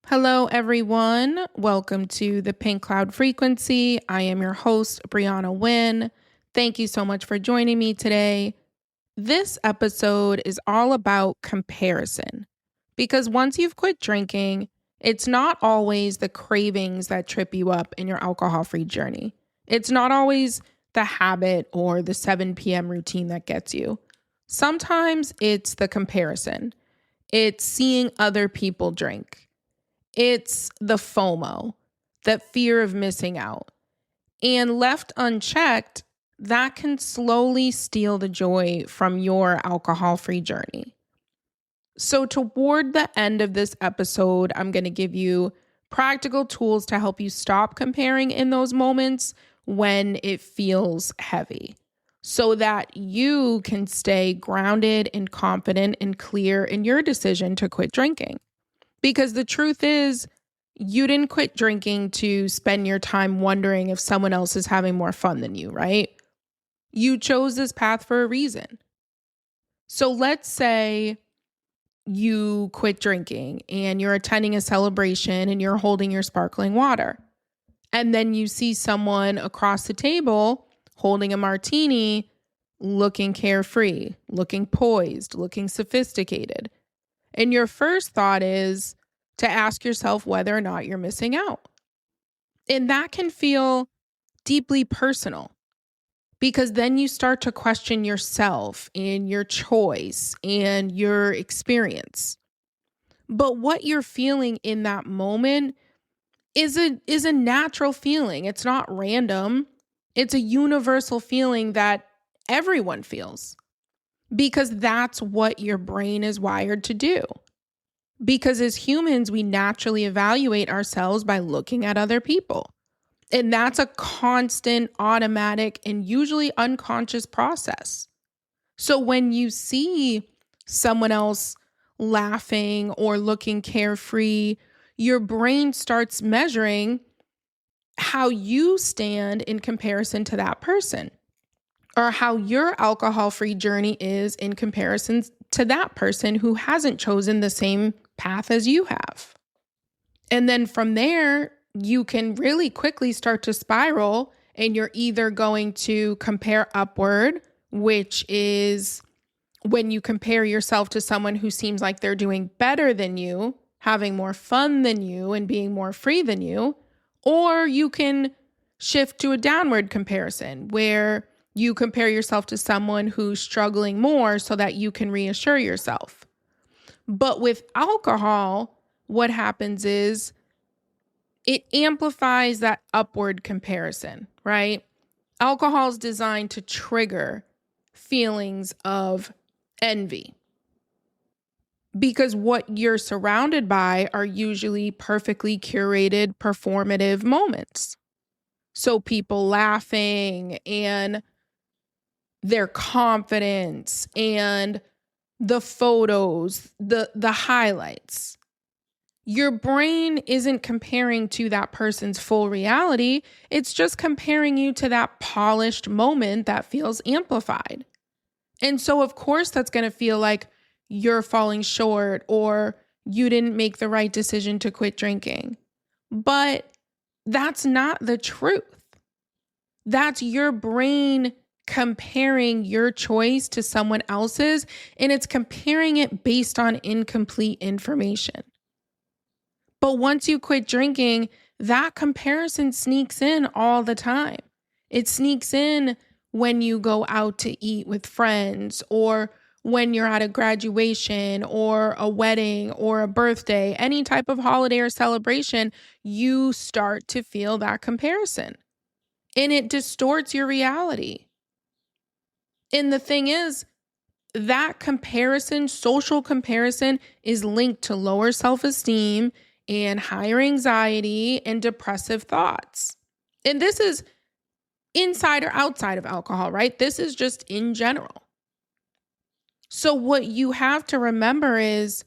Hello, everyone. Welcome to the Pink Cloud Frequency. I am your host, Brianna Wynn. Thank you so much for joining me today. This episode is all about comparison because once you've quit drinking, it's not always the cravings that trip you up in your alcohol-free journey. It's not always the habit or the 7 p.m. routine that gets you. Sometimes it's the comparison. It's seeing other people drink. It's the FOMO, that fear of missing out. And left unchecked, that can slowly steal the joy from your alcohol-free journey. So toward the end of this episode, I'm going to give you practical tools to help you stop comparing in those moments when it feels heavy, so that you can stay grounded and confident and clear in your decision to quit drinking. Because the truth is, you didn't quit drinking to spend your time wondering if someone else is having more fun than you, right? You chose this path for a reason. So let's say you quit drinking and you're attending a celebration and you're holding your sparkling water. And then you see someone across the table holding a martini, looking carefree, looking poised, looking sophisticated. And your first thought is to ask yourself whether or not you're missing out. And that can feel deeply personal because then you start to question yourself and your choice and your experience. But what you're feeling in that moment is a natural feeling. It's not random. It's a universal feeling that everyone feels because that's what your brain is wired to do. Because as humans, we naturally evaluate ourselves by looking at other people. And that's a constant, automatic, and usually unconscious process. So when you see someone else laughing or looking carefree, your brain starts measuring how you stand in comparison to that person, or how your alcohol-free journey is in comparison to that person who hasn't chosen the same path as you have. And then from there, you can really quickly start to spiral, and you're either going to compare upward, which is when you compare yourself to someone who seems like they're doing better than you, having more fun than you, and being more free than you, or you can shift to a downward comparison where you compare yourself to someone who's struggling more so that you can reassure yourself. But with alcohol, what happens is it amplifies that upward comparison, right? Alcohol is designed to trigger feelings of envy because what you're surrounded by are usually perfectly curated, performative moments. So people laughing and their confidence and the photos, the highlights. Your brain isn't comparing to that person's full reality. It's just comparing you to that polished moment that feels amplified. And so, of course, that's going to feel like you're falling short or you didn't make the right decision to quit drinking. But that's not the truth. That's your brain comparing your choice to someone else's, and it's comparing it based on incomplete information. But once you quit drinking, that comparison sneaks in all the time. It sneaks in when you go out to eat with friends, or when you're at a graduation or a wedding or a birthday, any type of holiday or celebration, you start to feel that comparison. And it distorts your reality. And the thing is, that comparison, social comparison, is linked to lower self-esteem and higher anxiety and depressive thoughts. And this is inside or outside of alcohol, right? This is just in general. So what you have to remember is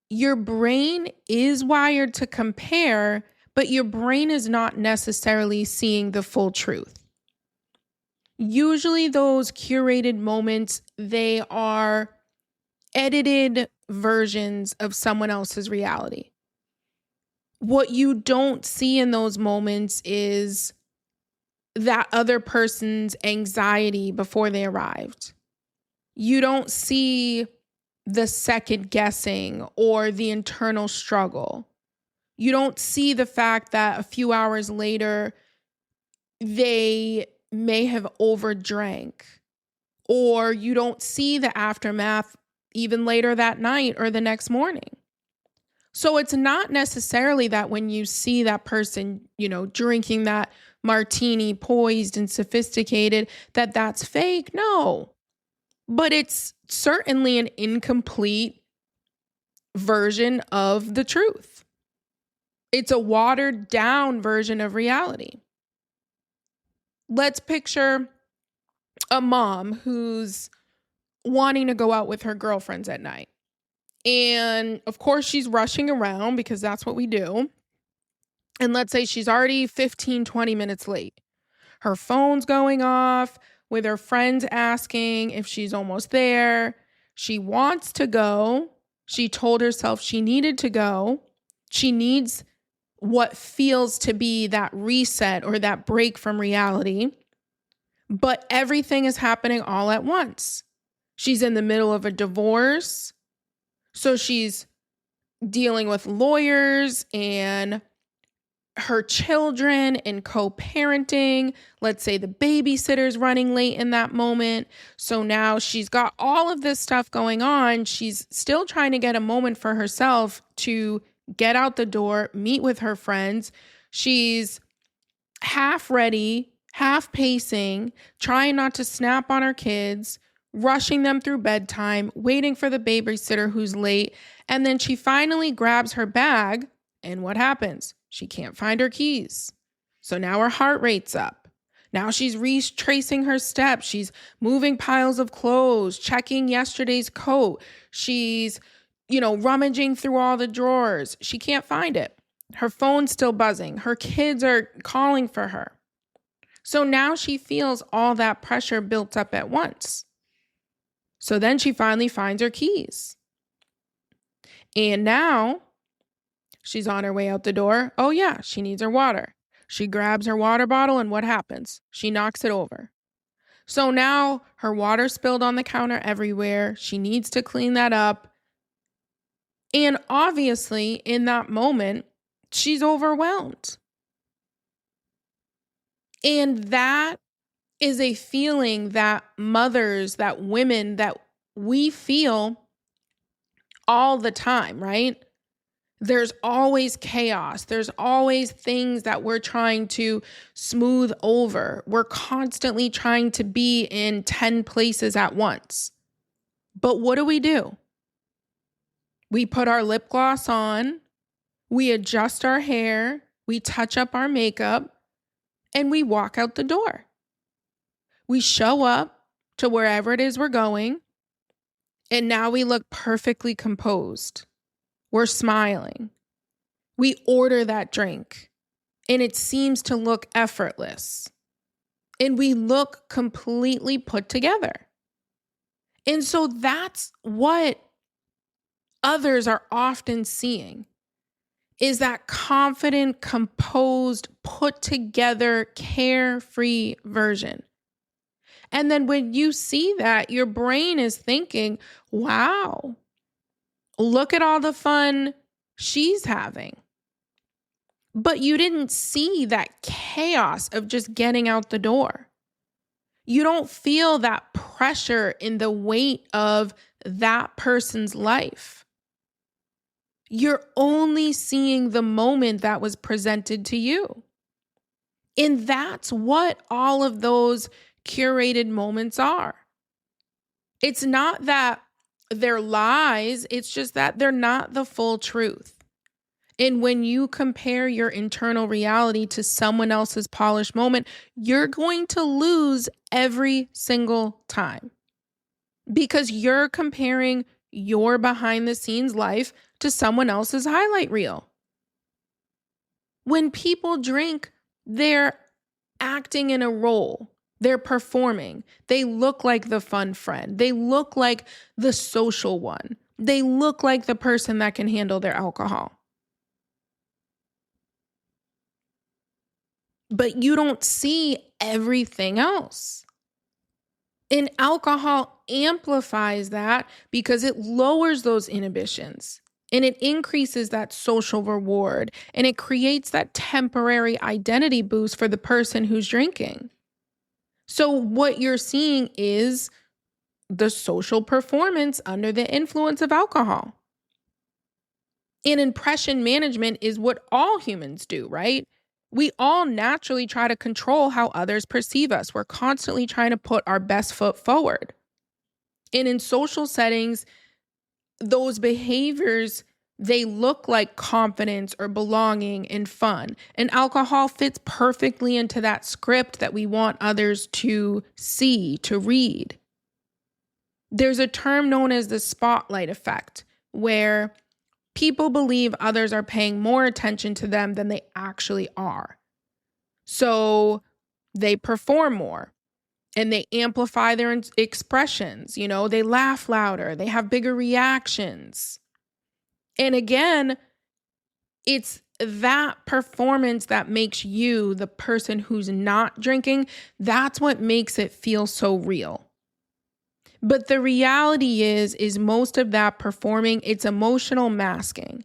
your brain is wired to compare, but your brain is not necessarily seeing the full truth. Usually those curated moments, they are edited versions of someone else's reality. what you don't see in those moments is that other person's anxiety before they arrived. You don't see the second guessing or the internal struggle. You don't see the fact that a few hours later, they may have overdrank, or you don't see the aftermath even later that night or the next morning. So it's not necessarily that when you see that person, drinking that martini poised and sophisticated, that that's fake. No, but it's certainly an incomplete version of the truth. It's a watered down version of reality. Let's picture a mom who's wanting to go out with her girlfriends at night. And of course, she's rushing around because that's what we do. And let's say she's already 15, 20 minutes late. Her phone's going off with her friends asking if she's almost there. She wants to go. She told herself she needed to go. She needs what feels to be that reset or that break from reality. But everything is happening all at once. She's in the middle of a divorce. So she's dealing with lawyers and her children and co-parenting. Let's say the babysitter's running late in that moment. So now she's got all of this stuff going on. She's still trying to get a moment for herself to get out the door, meet with her friends. She's half ready, half pacing, trying not to snap on her kids, rushing them through bedtime, waiting for the babysitter who's late. And then she finally grabs her bag. And what happens? She can't find her keys. So now her heart rate's up. Now she's retracing her steps. She's moving piles of clothes, checking yesterday's coat. She's, rummaging through all the drawers. She can't find it. Her phone's still buzzing. Her kids are calling for her. So now she feels all that pressure built up at once. So then she finally finds her keys. And now she's on her way out the door. Oh yeah, she needs her water. She grabs her water bottle and what happens? She knocks it over. So now her water spilled on the counter everywhere. She needs to clean that up. And obviously in that moment, she's overwhelmed. And that is a feeling that mothers, that women, that we feel all the time, right? There's always chaos. There's always things that we're trying to smooth over. We're constantly trying to be in 10 places at once. But what do? We put our lip gloss on, we adjust our hair, we touch up our makeup, and we walk out the door. We show up to wherever it is we're going, and now we look perfectly composed. We're smiling. We order that drink, and it seems to look effortless. And we look completely put together. And so that's what others are often seeing, is that confident, composed, put together, carefree version. And then when you see that, your brain is thinking, wow, look at all the fun she's having. But you didn't see that chaos of just getting out the door. You don't feel that pressure in the weight of that person's life. You're only seeing the moment that was presented to you. And that's what all of those curated moments are. It's not that they're lies, it's just that they're not the full truth. And when you compare your internal reality to someone else's polished moment, you're going to lose every single time because you're comparing your behind the scenes life to someone else's highlight reel. When people drink, they're acting in a role. They're performing. They look like the fun friend. They look like the social one. They look like the person that can handle their alcohol. but you don't see everything else. And alcohol amplifies that because it lowers those inhibitions and it increases that social reward and it creates that temporary identity boost for the person who's drinking. So what you're seeing is the social performance under the influence of alcohol. And impression management is what all humans do, right? We all naturally try to control how others perceive us. We're constantly trying to put our best foot forward. And in social settings, those behaviors, they look like confidence or belonging and fun. And alcohol fits perfectly into that script that we want others to see, to read. There's a term known as the spotlight effect, where people believe others are paying more attention to them than they actually are. So they perform more and they amplify their expressions. They laugh louder, they have bigger reactions. And again, it's that performance that makes you, the person who's not drinking, that's what makes it feel so real. But the reality is most of that performing, it's emotional masking,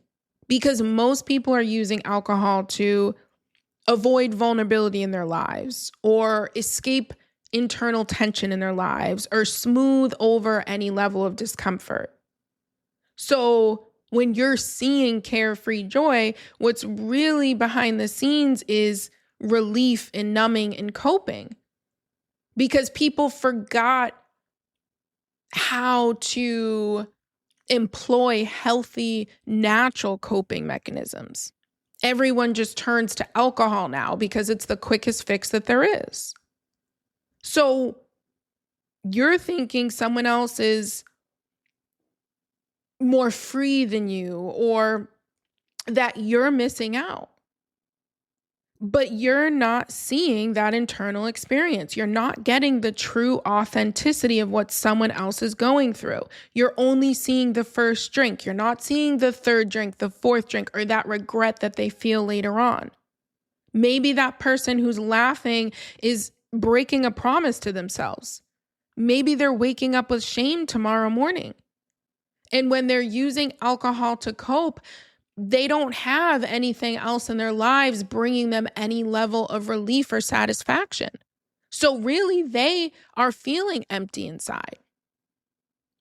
because most people are using alcohol to avoid vulnerability in their lives or escape internal tension in their lives or smooth over any level of discomfort. So when you're seeing carefree joy, what's really behind the scenes is relief and numbing and coping, because people forgot how to employ healthy, natural coping mechanisms. Everyone just turns to alcohol now because it's the quickest fix that there is. So you're thinking someone else is more free than you or that you're missing out. But you're not seeing that internal experience. You're not getting the true authenticity of what someone else is going through. You're only seeing the first drink. You're not seeing the third drink, the fourth drink, or that regret that they feel later on. Maybe that person who's laughing is breaking a promise to themselves. Maybe they're waking up with shame tomorrow morning. And when they're using alcohol to cope, they don't have anything else in their lives bringing them any level of relief or satisfaction. So really, they are feeling empty inside.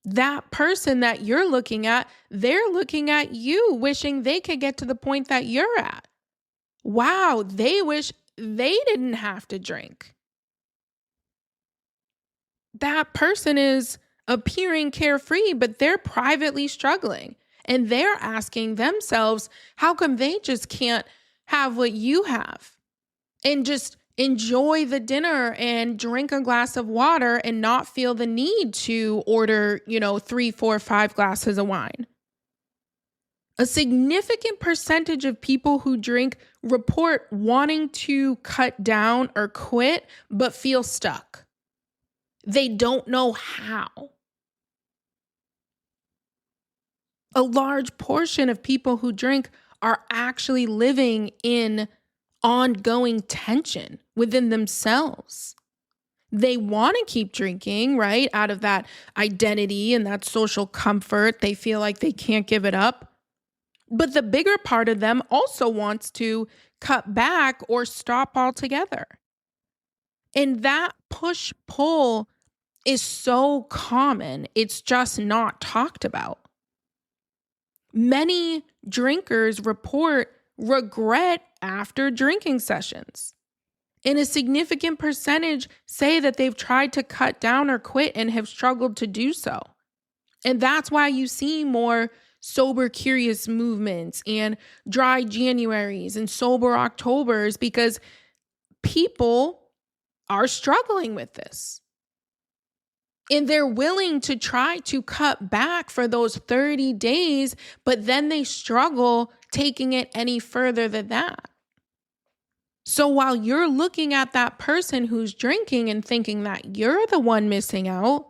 That person that you're looking at, they're looking at you, wishing they could get to the point that you're at. Wow, they wish they didn't have to drink. That person is appearing carefree, but they're privately struggling. And they're asking themselves, how come they just can't have what you have and just enjoy the dinner and drink a glass of water and not feel the need to order, 3, 4, 5 glasses of wine? A significant percentage of people who drink report wanting to cut down or quit, but feel stuck. They don't know how. A large portion of people who drink are actually living in ongoing tension within themselves. They want to keep drinking, right? Out of that identity and that social comfort. They feel like they can't give it up. But the bigger part of them also wants to cut back or stop altogether. And that push-pull is so common, it's just not talked about. Many drinkers report regret after drinking sessions. And a significant percentage say that they've tried to cut down or quit and have struggled to do so. And that's why you see more sober curious movements and dry Januaries and sober Octobers, because people are struggling with this. And they're willing to try to cut back for those 30 days, but then they struggle taking it any further than that. So while you're looking at that person who's drinking and thinking that you're the one missing out,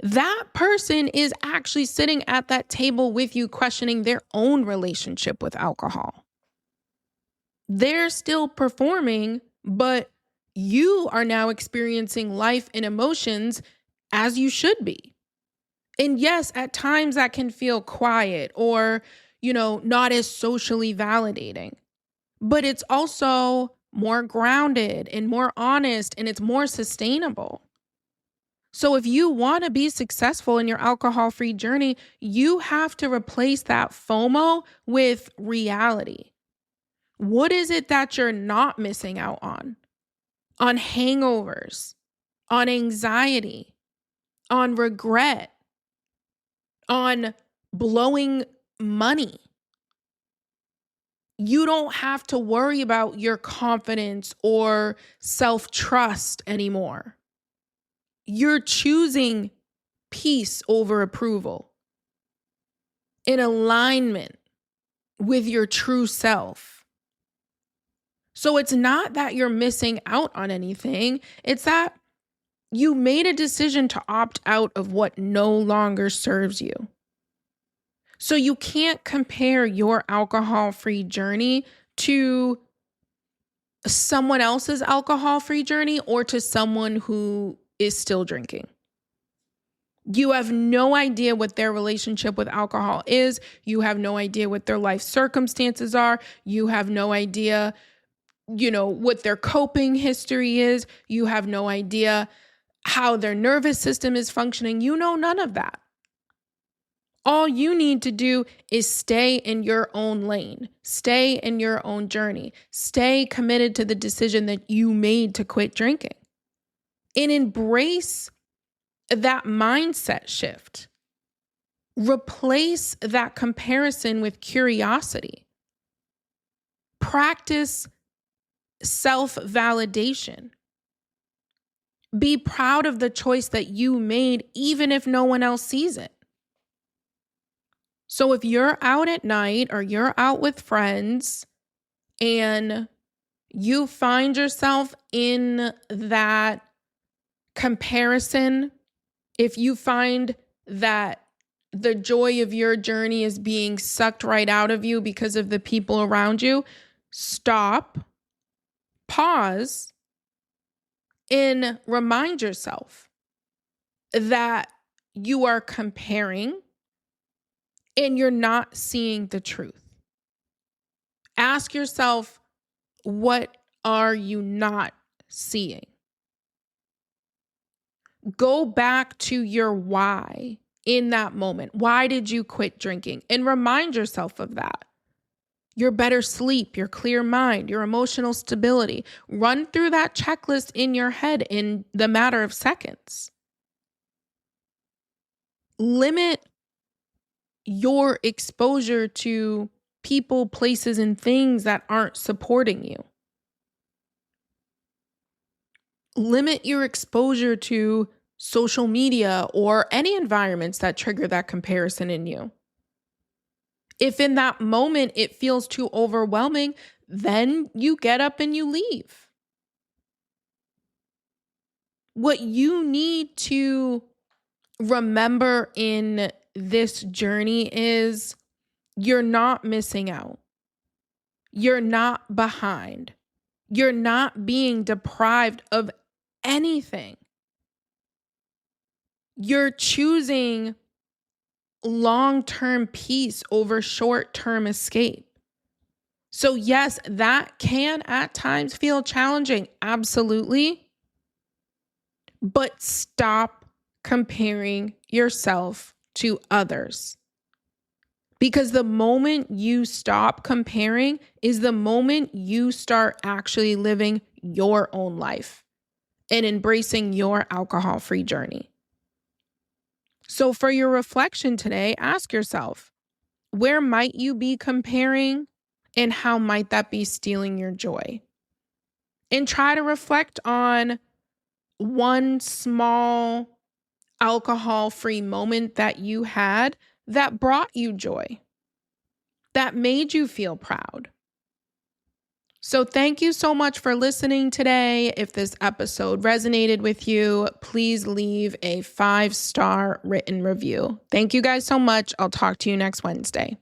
that person is actually sitting at that table with you questioning their own relationship with alcohol. They're still performing, but you are now experiencing life and emotions as you should be. And yes, at times that can feel quiet or, not as socially validating, but it's also more grounded and more honest and it's more sustainable. So if you want to be successful in your alcohol-free journey, you have to replace that FOMO with reality. What is it that you're not missing out on? On hangovers, on anxiety, on regret, on blowing money. You don't have to worry about your confidence or self-trust anymore. You're choosing peace over approval in alignment with your true self. So it's not that you're missing out on anything. It's that you made a decision to opt out of what no longer serves you. So you can't compare your alcohol-free journey to someone else's alcohol-free journey or to someone who is still drinking. You have no idea what their relationship with alcohol is. You have no idea what their life circumstances are. You have no idea, what their coping history is. You have no idea how their nervous system is functioning. You know none of that. All you need to do is stay in your own lane, stay in your own journey, stay committed to the decision that you made to quit drinking, and embrace that mindset shift. Replace that comparison with curiosity. Practice self-validation. Be proud of the choice that you made, even if no one else sees it. So if you're out at night or you're out with friends and you find yourself in that comparison, if you find that the joy of your journey is being sucked right out of you because of the people around you, stop, pause, and remind yourself that you are comparing and you're not seeing the truth. Ask yourself, what are you not seeing? Go back to your why in that moment. Why did you quit drinking? And remind yourself of that. Your better sleep, your clear mind, your emotional stability. Run through that checklist in your head in the matter of seconds. Limit your exposure to people, places, and things that aren't supporting you. Limit your exposure to social media or any environments that trigger that comparison in you. If in that moment it feels too overwhelming, then you get up and you leave. What you need to remember in this journey is you're not missing out. You're not behind. You're not being deprived of anything. You're choosing long-term peace over short-term escape. So yes, that can at times feel challenging, absolutely. But stop comparing yourself to others. Because the moment you stop comparing is the moment you start actually living your own life and embracing your alcohol-free journey. So for your reflection today, ask yourself, where might you be comparing and how might that be stealing your joy? And try to reflect on one small alcohol-free moment that you had that brought you joy, that made you feel proud. So thank you so much for listening today. If this episode resonated with you, please leave a 5-star written review. Thank you guys so much. I'll talk to you next Wednesday.